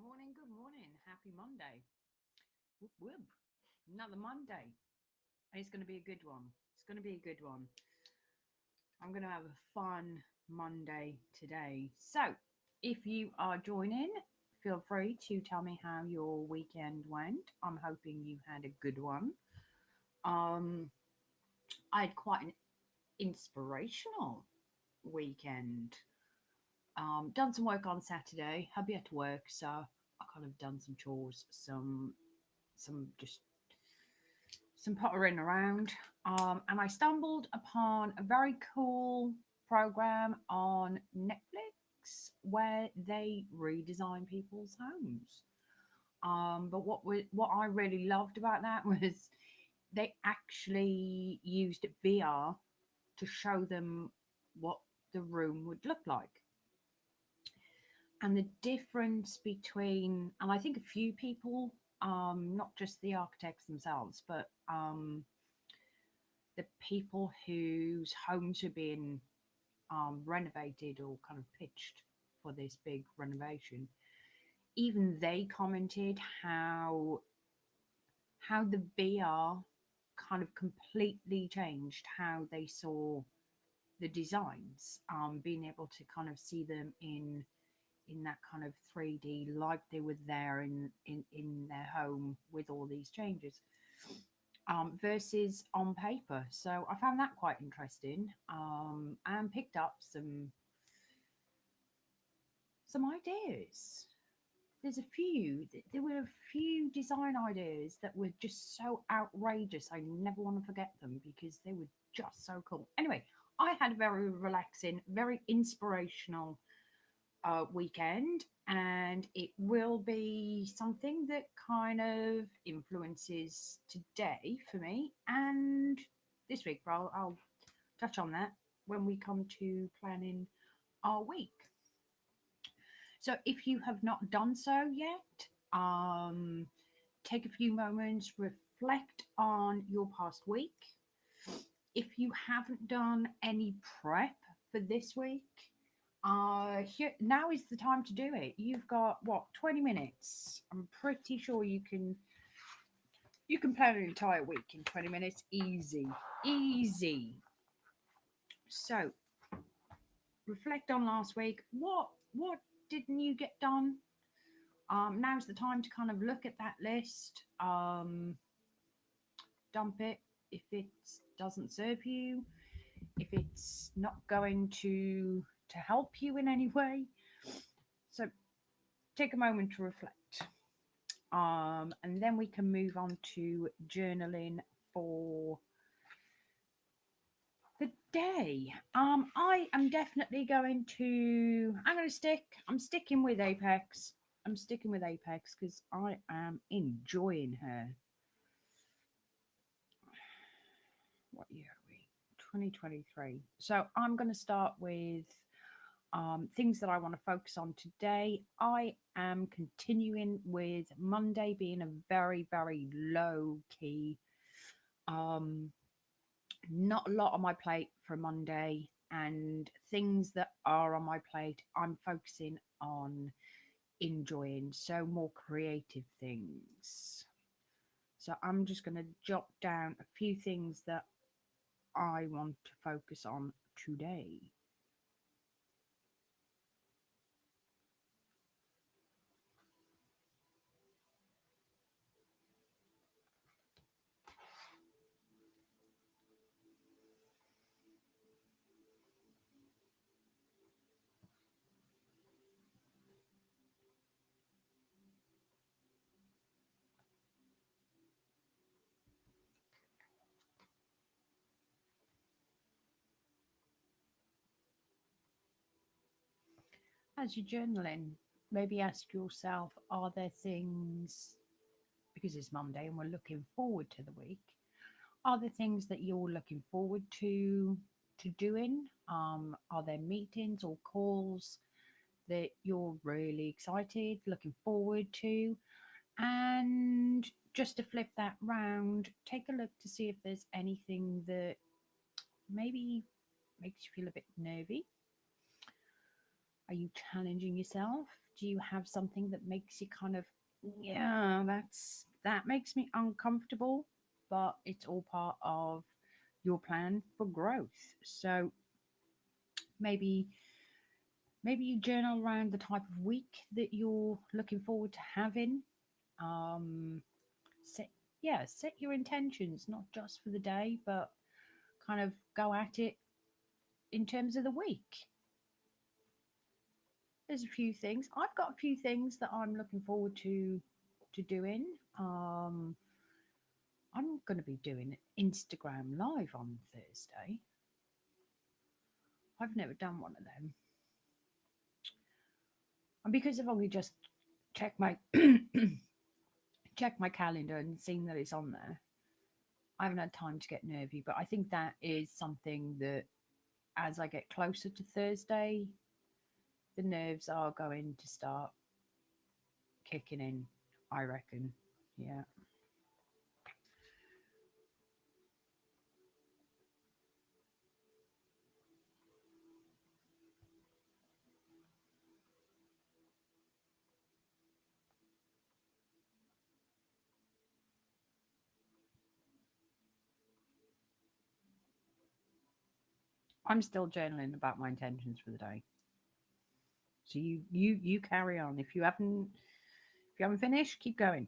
morning, good morning. Happy Monday. Whoop, whoop. Another Monday. And it's going to be a good one. It's going to be a good one. I'm going to have a fun Monday today. So, if you are joining, feel free to tell me how your weekend went. I'm hoping you had a good one. Um, I had quite an inspirational weekend. Done some work on Saturday. Hubby had to work, so I kind of done some chores, some just some pottering around, and I stumbled upon a very cool program on Netflix where they redesign people's homes. But what I really loved about that was they actually used VR to show them what the room would look like. And the difference between, and I think a few people, not just the architects themselves, but the people whose homes are being renovated or kind of pitched for this big renovation, even they commented how the VR kind of completely changed how they saw the designs, being able to kind of see them in that kind of 3D, like they were there in their home with all these changes, versus on paper. So I found that quite interesting, and picked up some ideas. There were a few design ideas that were just so outrageous. I never want to forget them because they were just so cool. Anyway, I had a very relaxing, very inspirational weekend, and it will be something that kind of influences today for me and this week. But I'll touch on that when we come to planning our week. So if you have not done so yet, take a few moments, reflect on your past week. If you haven't done any prep for this week, here now is the time to do it. You've got what, 20 minutes. I'm pretty sure you can plan an entire week in 20 minutes. Easy. Easy. So reflect on last week. What didn't you get done? Now's the time to kind of look at that list, dump it if it doesn't serve you, if it's not going to help you in any way. So take a moment to reflect, and then we can move on to journaling for the day. I am definitely going to. I'm sticking with Apex. I'm sticking with Apex because I am enjoying her. What year are we? 2023. So I'm going to start with things that I want to focus on today. I am continuing with Monday being a very, very low key. Um, Not a lot on my plate for Monday, and things that are on my plate, I'm focusing on enjoying. So, more creative things. So, I'm just going to jot down a few things that I want to focus on today. As you're journaling, maybe ask yourself, are there things, because it's Monday and we're looking forward to the week, are there things that you're looking forward to doing? Are there meetings or calls that you're really excited, looking forward to? And just to flip that round, take a look to see if there's anything that maybe makes you feel a bit nervy. Are you challenging yourself Do you have something that makes you kind of, yeah, that makes me uncomfortable, but it's all part of your plan for growth. So maybe you journal around the type of week that you're looking forward to having. Um, set set your intentions, not just for the day, but kind of go at it in terms of the week. There's a few things. I've got a few things that I'm looking forward to doing. Um, I'm going to be doing Instagram live on Thursday. I've never done one of them, and because I've only just checked my checked my calendar and seen that it's on there, I haven't had time to get nervy. But I think that is something that, as I get closer to Thursday, the nerves are going to start kicking in, I reckon. Yeah. I'm still journaling about my intentions for the day. So you carry on. If you haven't finished, keep going.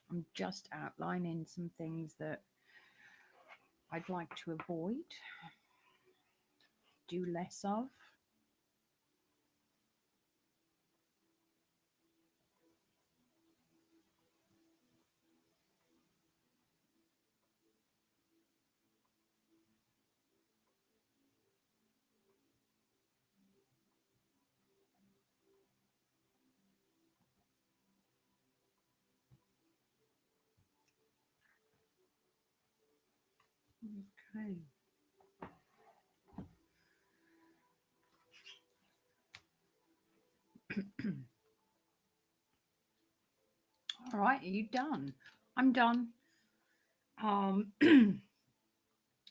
I'm just outlining some things that I'd like to avoid, do less of. Okay. All right, are you done? I'm done. Um,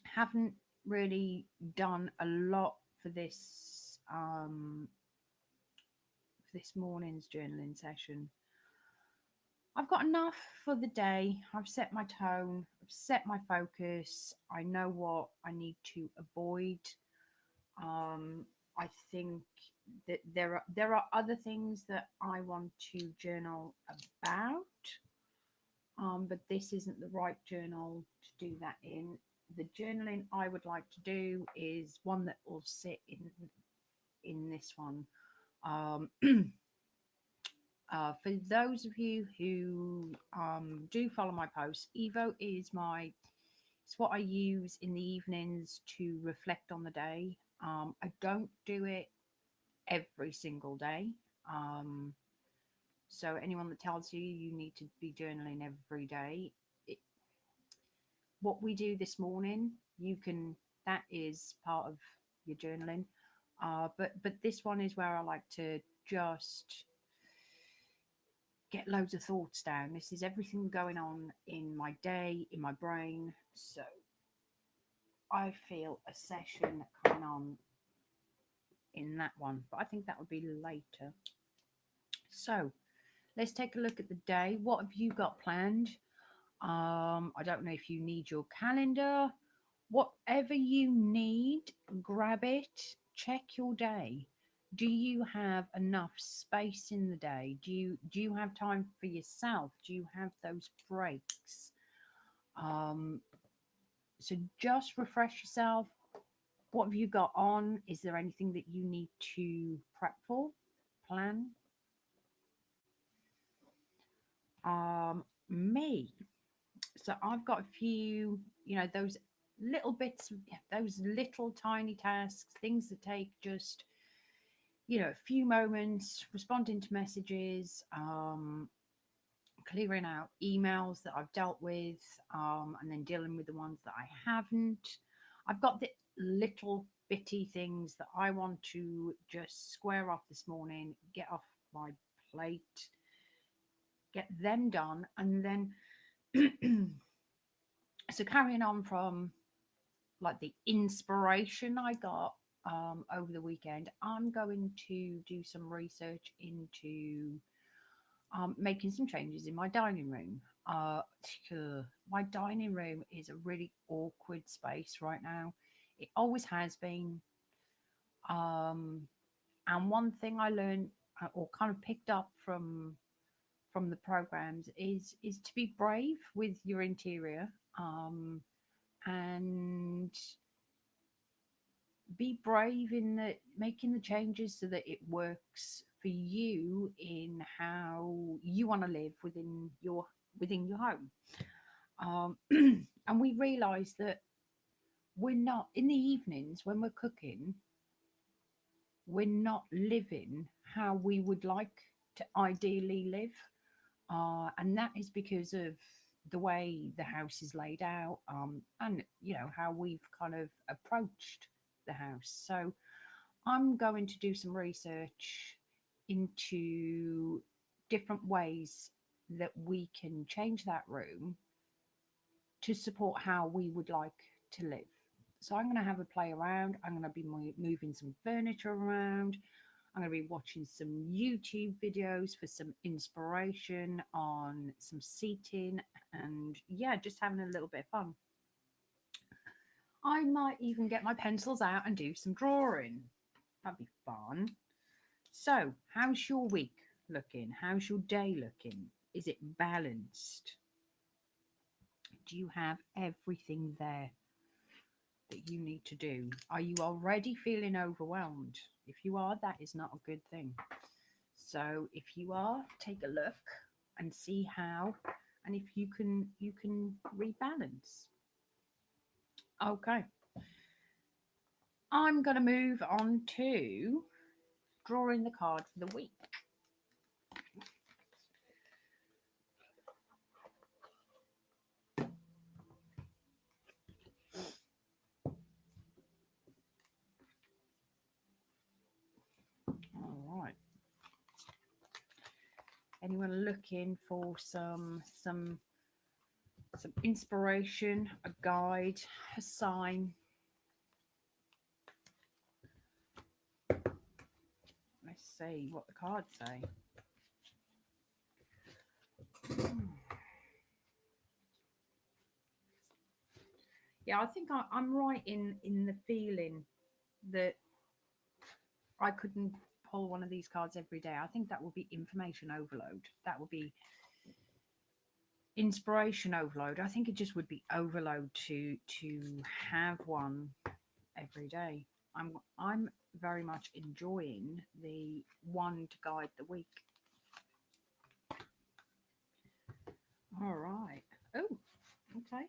haven't really done a lot for this morning's journaling session. I've got enough for the day. I've set my tone, I've set my focus. I know what I need to avoid. I think that there are other things that I want to journal about, but this isn't the right journal to do that in. The journaling I would like to do is one that will sit in this one. Um, for those of you who do follow my posts, Evo is my it's what I use in the evenings to reflect on the day. I don't do it every single day. Um, so anyone that tells you you need to be journaling every day, it, what we do this morning, you can that is part of your journaling. But this one is where I like to just get loads of thoughts down. This is everything going on in my day, in my brain. So I feel a session coming on in that one, but I think that would be later. So let's take a look at the day. What have you got planned? I don't know if you need your calendar. Whatever you need, grab it. Check your day. Do you have enough space in the day? Do you have time for yourself? Do you have those breaks? Um, so just refresh yourself. What have you got on? Is there anything that you need to prep for? Plan? Me. So I've got a few, those little bits, those little tiny tasks, things that take just, a few moments, responding to messages, clearing out emails that I've dealt with, and then dealing with the ones that I haven't. I've got the little bitty things that I want to just square off this morning, get off my plate, get them done, and then so carrying on from like the inspiration I got over the weekend, I'm going to do some research into making some changes in my dining room. My dining room is a really awkward space right now. It always has been. Um, and one thing I learned or kind of picked up from the programs is to be brave with your interior, and be brave in the making the changes so that it works for you in how you want to live within your home. And we realize that we're not in the evenings when we're cooking, we're not living how we would like to ideally live. And that is because of the way the house is laid out, and how we've kind of approached the house. So I'm going to do some research into different ways that we can change that room to support how we would like to live. So I'm going to have a play around. I'm going to be moving some furniture around. I'm going to be watching some YouTube videos for some inspiration on some seating, and yeah, just having a little bit of fun. I might even get my pencils out and do some drawing. That'd be fun. So, how's your week looking? How's your day looking? Is it balanced? Do you have everything there that you need to do? Are you already feeling overwhelmed? If you are, that is not a good thing. So, if you are, take a look and see how, and if you can rebalance. Okay. I'm going to move on to drawing the card for the week. All right. Anyone looking for some inspiration, a guide, a sign? Let's see what the cards say. Yeah, I think I'm right in the feeling that I couldn't pull one of these cards every day. I think that would be information overload. That would be inspiration overload. I think it just would be overload to have one every day. I'm very much enjoying the one to guide the week. All right. Oh, okay.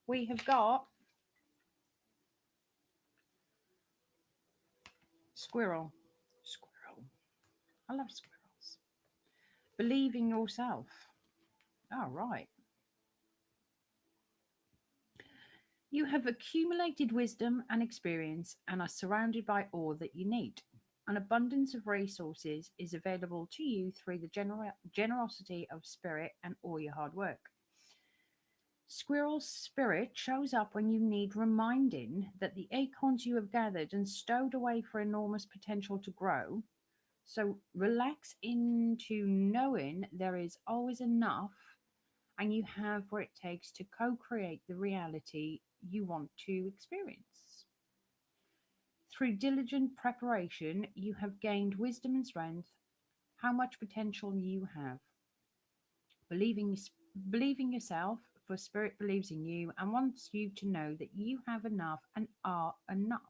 We have got squirrel. Squirrel. I love squirrels. Believe in yourself. All right. You have accumulated wisdom and experience and are surrounded by all that you need. An abundance of resources is available to you through the generosity of spirit and all your hard work. Squirrel's spirit shows up when you need reminding that the acorns you have gathered and stowed away for enormous potential to grow. So relax into knowing there is always enough and you have what it takes to co create the reality you want to experience. Through diligent preparation, you have gained wisdom and strength, how much potential you have. Believing, believing yourself, for spirit believes in you and wants you to know that you have enough and are enough.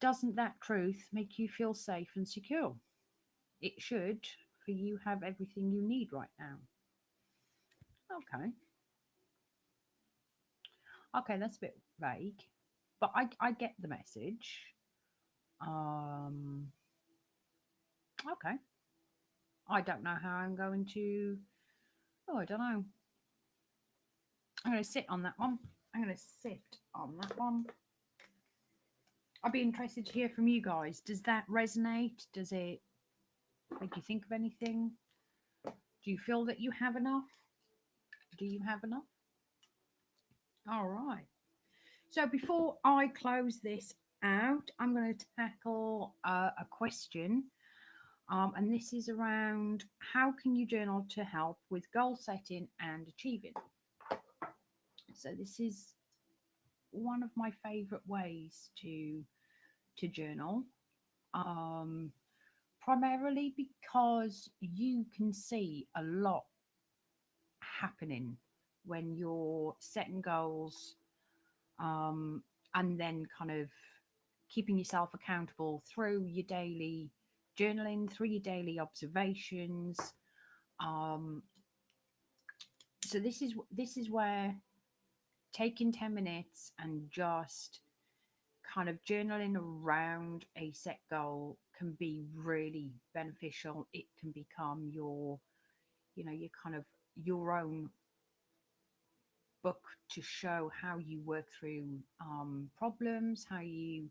doesn't that truth make you feel safe and secure? It should, for you have everything you need right now. Okay. Okay, that's a bit vague, but I get the message. Um, okay. I don't know how I'm going to. Oh, I don't know. I'm going to sit on that one. I'm going to sit on that one. I'd be interested to hear from you guys. Does that resonate? Does it make you think of anything? Do you feel that you have enough? Do you have enough? All right. So before I close this out, I'm going to tackle a question. And this is around how can you journal to help with goal setting and achieving? So this is one of my favorite ways to journal. Um, Primarily because you can see a lot happening when you're setting goals, um, and then kind of keeping yourself accountable through your daily journaling, through your daily observations. Um, so this is where taking 10 minutes and just kind of journaling around a set goal can be really beneficial. It can become your kind of your own book to show how you work through problems, how you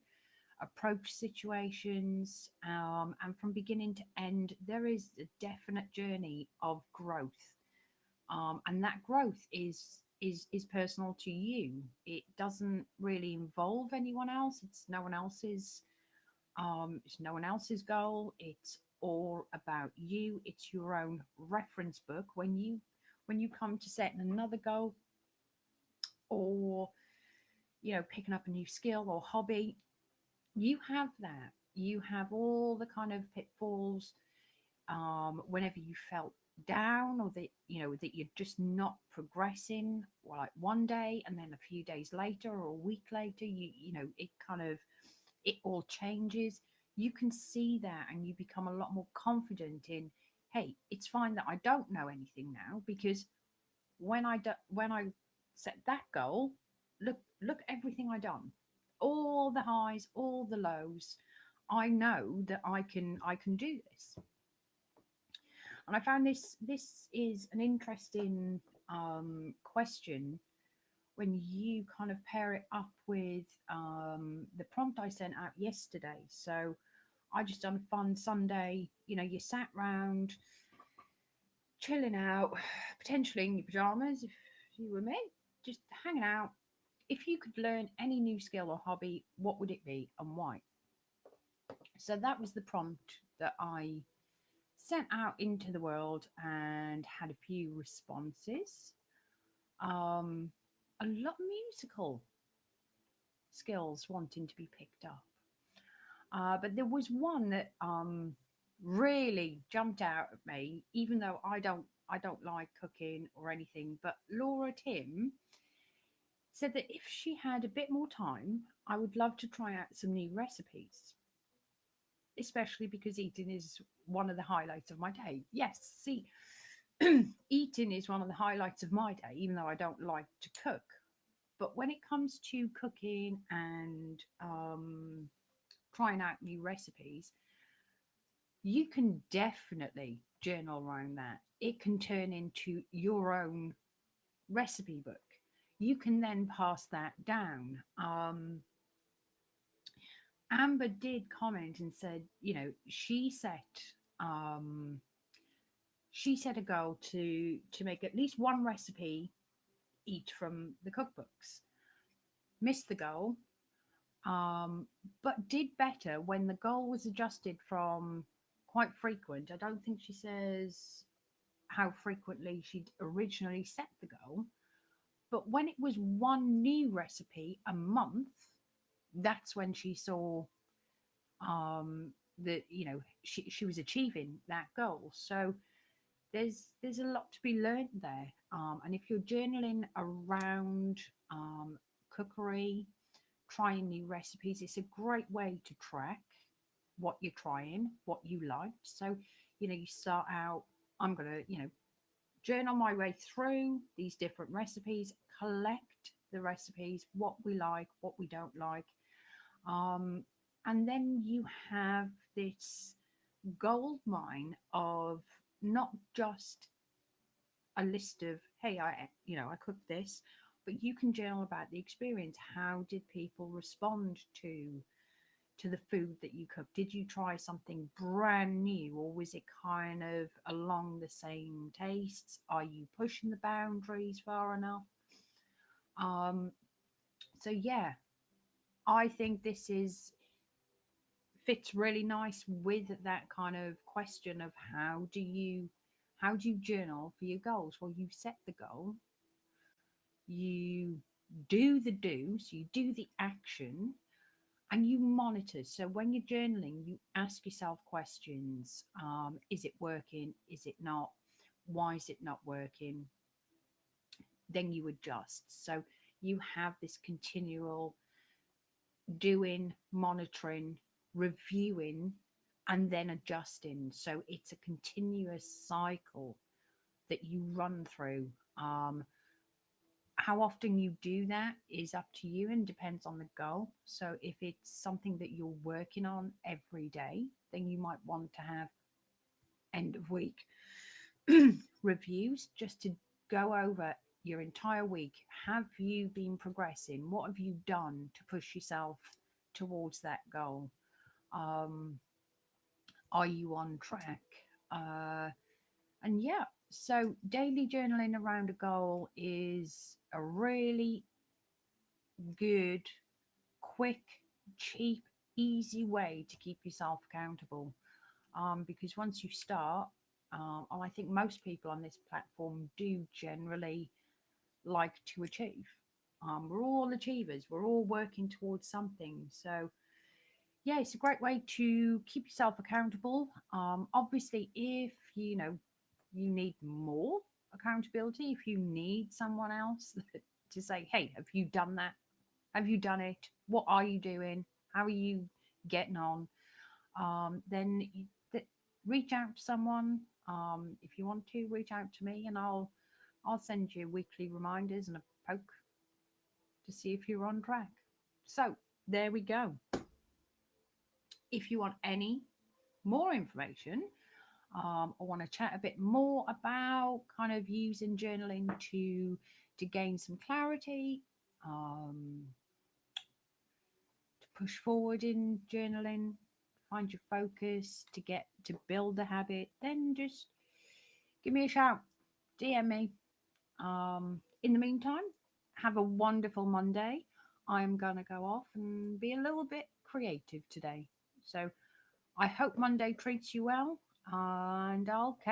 approach situations, and from beginning to end, there is a definite journey of growth, and that growth is personal to you. It doesn't really involve anyone else. It's no one else's goal. It's all about you. It's your own reference book when you come to setting another goal, or picking up a new skill or hobby. You have that. You have all the kind of pitfalls, whenever you felt down, or that that you're just not progressing, like one day and then a few days later or a week later, it kind of, it all changes. You can see that and you become a lot more confident in, hey, it's fine that I don't know anything now, because when I set that goal, look everything I done, all the highs, all the lows. I know that I can do this. And I found this is an interesting question when you kind of pair it up with the prompt I sent out yesterday. So I just done a fun Sunday. You sat round, chilling out, potentially in your pajamas if you were me, just hanging out. If you could learn any new skill or hobby, what would it be and why? So that was the prompt that I sent out into the world and had a few responses. Um, a lot of musical skills wanting to be picked up. But there was one that really jumped out at me, even though I don't like cooking or anything. But Laura Tim said that if she had a bit more time, I would love to try out some new recipes, especially because eating is one of the highlights of my day. Yes, see, eating is one of the highlights of my day, even though I don't like to cook. But when it comes to cooking and trying out new recipes, you can definitely journal around that. It can turn into your own recipe book. You can then pass that down. Amber did comment and said, um, she set a goal to make at least one recipe each from the cookbooks. Missed the goal, but did better when the goal was adjusted from quite frequent. I don't think she says how frequently she'd originally set the goal, but when it was one new recipe a month, that's when she saw that she was achieving that goal. So there's a lot to be learned there. And if you're journaling around cookery, trying new recipes. It's a great way to track what you're trying, what you like. So, you start out, I'm going to, journal my way through these different recipes, collect the recipes, what we like, what we don't like. Um, and then you have this gold mine of not just a list of, hey, I cooked this, but you can journal about the experience. How did people respond to the food that you cooked? Did you try something brand new, or was it kind of along the same tastes? Are you pushing the boundaries far enough? Um, so yeah, I think this is fits really nice with that kind of question of how do you journal for your goals? Well, you set the goal, you do the do's, you do the action, and you monitor. So when you're journaling, you ask yourself questions. Is it working? Is it not? Why is it not working? Then you adjust. So you have this continual doing, monitoring, reviewing, and then adjusting. So it's a continuous cycle that you run through. How often you do that is up to you and depends on the goal. So if it's something that you're working on every day, then you might want to have end of week reviews just to go over your entire week. Have you been progressing? What have you done to push yourself towards that goal? Um, are you on track? Uh, and yeah, so daily journaling around a goal is a really good, quick, cheap, easy way to keep yourself accountable. Because once you start, and I think most people on this platform do generally like to achieve. We're all achievers. We're all working towards something. So yeah, it's a great way to keep yourself accountable. Obviously, if you need more accountability, if you need someone else to say, "Hey, have you done that? Have you done it? What are you doing? How are you getting on?" Then reach out to someone. If you want to reach out to me, and I'll send you weekly reminders and a poke to see if you're on track. So there we go. If you want any more information, or want to chat a bit more about kind of using journaling to gain some clarity, um, to push forward in journaling, find your focus, to build the habit, then just give me a shout, DM me. In the meantime, have a wonderful Monday. I'm going to go off and be a little bit creative today. So I hope Monday treats you well, and I'll catch